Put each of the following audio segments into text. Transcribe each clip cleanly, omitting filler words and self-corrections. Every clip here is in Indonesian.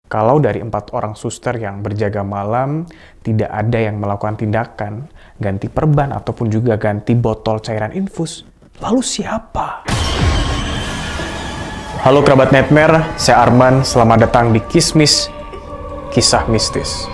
Kalau dari 4 orang suster yang berjaga malam, tidak ada yang melakukan tindakan ganti perban ataupun juga ganti botol cairan infus, lalu siapa? Halo kerabat Nightmare, saya Arman, selamat datang di Kismis, Kisah Mistis.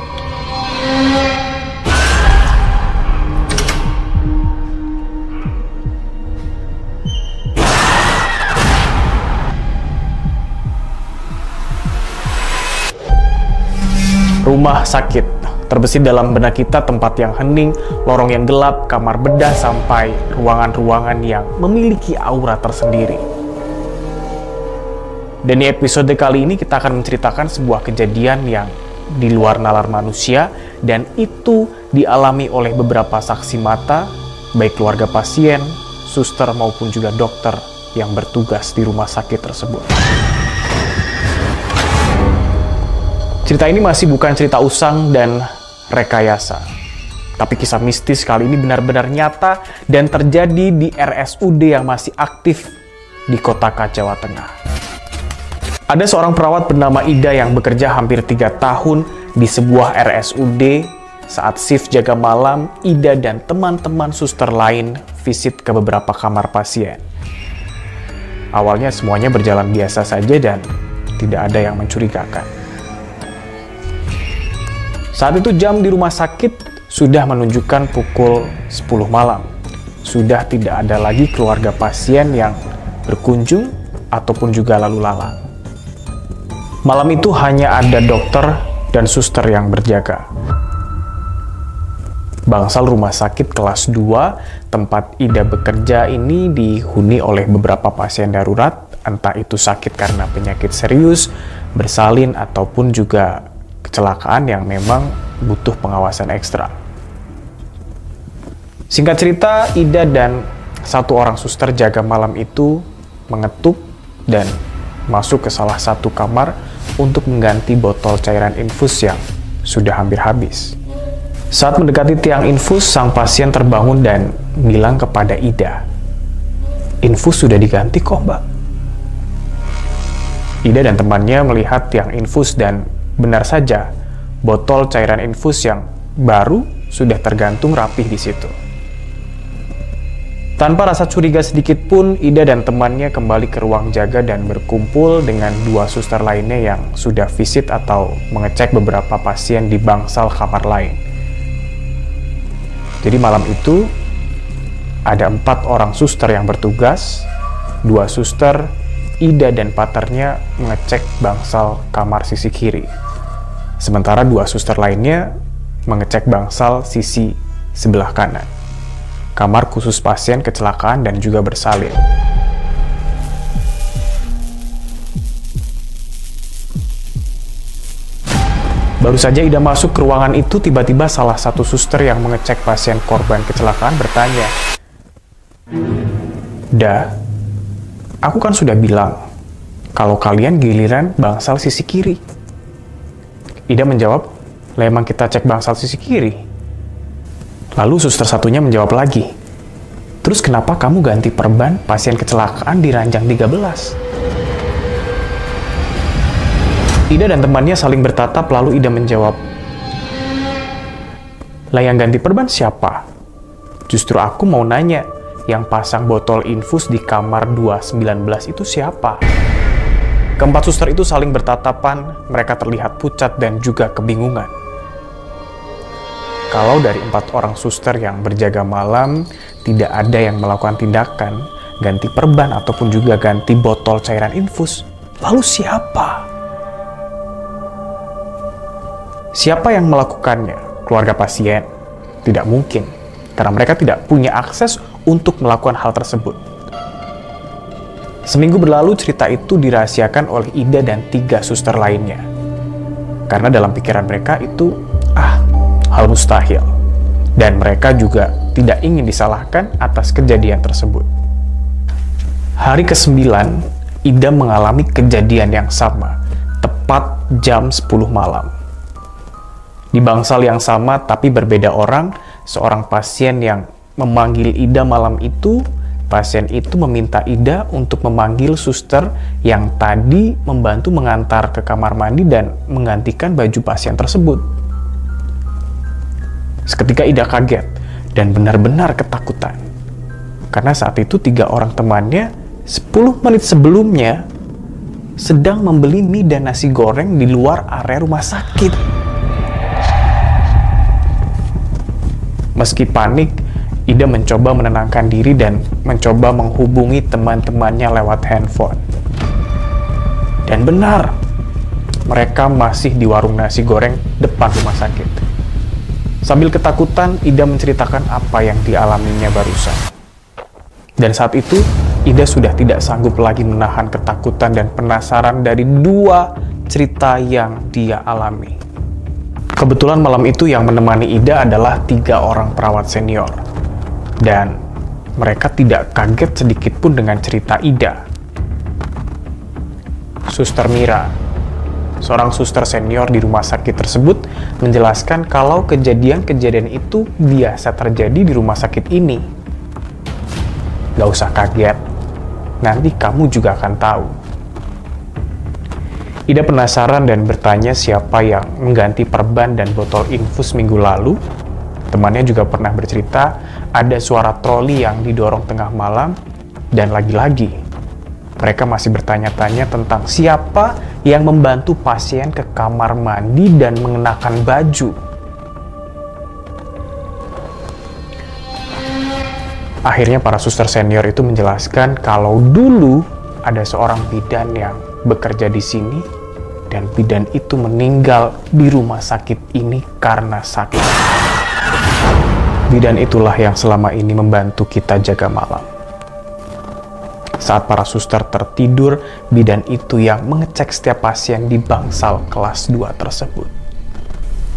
Rumah sakit terbesit dalam benak kita, tempat yang hening, lorong yang gelap, kamar bedah, sampai ruangan-ruangan yang memiliki aura tersendiri. Dan di episode kali ini kita akan menceritakan sebuah kejadian yang di luar nalar manusia, dan itu dialami oleh beberapa saksi mata, baik keluarga pasien, suster maupun juga dokter yang bertugas di rumah sakit tersebut. Cerita ini masih bukan cerita usang dan rekayasa, tapi kisah mistis kali ini benar-benar nyata dan terjadi di RSUD yang masih aktif di Kota Jawa Tengah. Ada seorang perawat bernama Ida yang bekerja hampir 3 tahun di sebuah RSUD. Saat shift jaga malam, Ida dan teman-teman suster lain visit ke beberapa kamar pasien. Awalnya semuanya berjalan biasa saja dan tidak ada yang mencurigakan. Saat itu jam di rumah sakit sudah menunjukkan pukul 10 malam. Sudah tidak ada lagi keluarga pasien yang berkunjung ataupun juga lalu lalang. Malam itu hanya ada dokter dan suster yang berjaga. Bangsal rumah sakit kelas 2 tempat Ida bekerja ini dihuni oleh beberapa pasien darurat, entah itu sakit karena penyakit serius, bersalin, ataupun juga kecelakaan yang memang butuh pengawasan ekstra. Singkat cerita, Ida dan 1 orang suster jaga malam itu mengetuk dan masuk ke salah satu kamar untuk mengganti botol cairan infus yang sudah hampir habis. Saat mendekati tiang infus, sang pasien terbangun dan bilang kepada Ida, "Infus sudah diganti kok, Mbak." Ida dan temannya melihat tiang infus dan benar saja, botol cairan infus yang baru sudah tergantung rapih di situ. Tanpa rasa curiga sedikit pun, Ida dan temannya kembali ke ruang jaga dan berkumpul dengan 2 suster lainnya yang sudah visit atau mengecek beberapa pasien di bangsal kamar lain. Jadi malam itu ada 4 orang suster yang bertugas, 2 suster, Ida dan partnernya mengecek bangsal kamar sisi kiri. Sementara 2 suster lainnya mengecek bangsal sisi sebelah kanan. Kamar khusus pasien kecelakaan dan juga bersalin. Baru saja Ida masuk ke ruangan itu, tiba-tiba salah satu suster yang mengecek pasien korban kecelakaan bertanya, "Da, aku kan sudah bilang kalau kalian giliran bangsal sisi kiri." Ida menjawab, "Lah emang kita cek bangsal sisi kiri." Lalu suster satunya menjawab lagi, "Terus kenapa kamu ganti perban pasien kecelakaan di ranjang 13? Ida dan temannya saling bertatap, lalu Ida menjawab, "Lah yang ganti perban siapa? Justru aku mau nanya, yang pasang botol infus di kamar 219 itu siapa?" Keempat suster itu saling bertatapan, mereka terlihat pucat dan juga kebingungan. Kalau dari 4 orang suster yang berjaga malam, tidak ada yang melakukan tindakan ganti perban ataupun juga ganti botol cairan infus, lalu siapa? Siapa yang melakukannya? Keluarga pasien? Tidak mungkin, karena mereka tidak punya akses untuk melakukan hal tersebut. Seminggu berlalu, cerita itu dirahasiakan oleh Ida dan 3 suster lainnya. Karena dalam pikiran mereka itu, hal mustahil. Dan mereka juga tidak ingin disalahkan atas kejadian tersebut. Hari ke-9, Ida mengalami kejadian yang sama, tepat jam 10 malam. Di bangsal yang sama tapi berbeda orang, seorang pasien yang memanggil Ida malam itu pasien itu meminta Ida untuk memanggil suster yang tadi membantu mengantar ke kamar mandi dan menggantikan baju pasien tersebut. Seketika Ida kaget dan benar-benar ketakutan. Karena saat itu 3 orang temannya 10 menit sebelumnya sedang membeli mie dan nasi goreng di luar area rumah sakit. Meski panik, Ida mencoba menenangkan diri dan mencoba menghubungi teman-temannya lewat handphone. Dan benar, mereka masih di warung nasi goreng depan rumah sakit. Sambil ketakutan, Ida menceritakan apa yang dialaminya barusan. Dan saat itu, Ida sudah tidak sanggup lagi menahan ketakutan dan penasaran dari 2 cerita yang dia alami. Kebetulan malam itu yang menemani Ida adalah 3 orang perawat senior. Dan mereka tidak kaget sedikit pun dengan cerita Ida. Suster Mira, seorang suster senior di rumah sakit tersebut, menjelaskan kalau kejadian-kejadian itu biasa terjadi di rumah sakit ini. Gak usah kaget, nanti kamu juga akan tahu. Ida penasaran dan bertanya siapa yang mengganti perban dan botol infus minggu lalu. Temannya juga pernah bercerita ada suara troli yang didorong tengah malam, dan lagi-lagi mereka masih bertanya-tanya tentang siapa yang membantu pasien ke kamar mandi dan mengenakan baju. Akhirnya para suster senior itu menjelaskan kalau dulu ada seorang bidan yang bekerja di sini, dan bidan itu meninggal di rumah sakit ini karena sakit. Bidan itulah yang selama ini membantu kita jaga malam. Saat para suster tertidur, bidan itu yang mengecek setiap pasien di bangsal kelas 2 tersebut.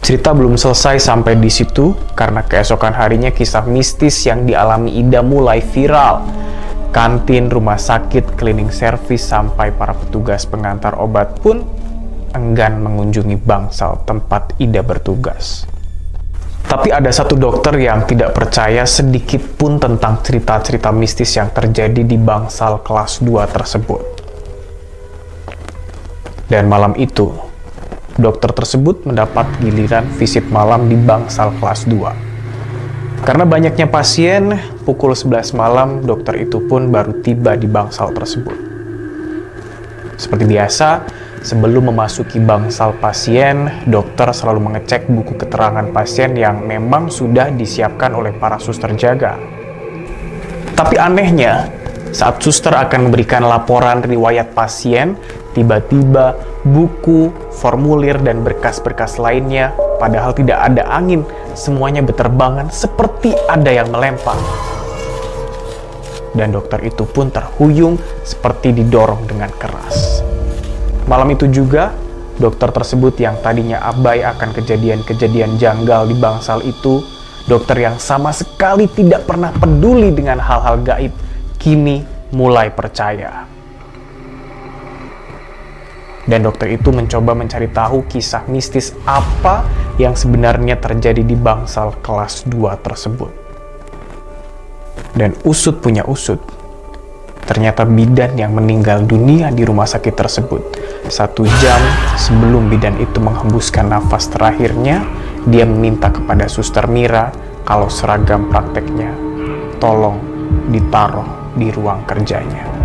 Cerita belum selesai sampai di situ, karena keesokan harinya kisah mistis yang dialami Ida mulai viral. Kantin, rumah sakit, cleaning service, sampai para petugas pengantar obat pun enggan mengunjungi bangsal tempat Ida bertugas. Tapi ada satu dokter yang tidak percaya sedikit pun tentang cerita-cerita mistis yang terjadi di bangsal kelas 2 tersebut. Dan malam itu, dokter tersebut mendapat giliran visit malam di bangsal kelas 2. Karena banyaknya pasien, pukul 11 malam dokter itu pun baru tiba di bangsal tersebut. Seperti biasa, sebelum memasuki bangsal pasien, dokter selalu mengecek buku keterangan pasien yang memang sudah disiapkan oleh para suster jaga. Tapi anehnya, saat suster akan memberikan laporan riwayat pasien, tiba-tiba buku, formulir, dan berkas-berkas lainnya, padahal tidak ada angin, semuanya berterbangan seperti ada yang melempar. Dan dokter itu pun terhuyung seperti didorong dengan keras. Malam itu juga, dokter tersebut yang tadinya abai akan kejadian-kejadian janggal di bangsal itu, dokter yang sama sekali tidak pernah peduli dengan hal-hal gaib, kini mulai percaya. Dan dokter itu mencoba mencari tahu kisah mistis apa yang sebenarnya terjadi di bangsal kelas 2 tersebut. Dan usut punya usut, ternyata bidan yang meninggal dunia di rumah sakit tersebut. 1 jam sebelum bidan itu menghembuskan nafas terakhirnya, dia meminta kepada suster Mira kalau seragam prakteknya tolong ditaruh di ruang kerjanya.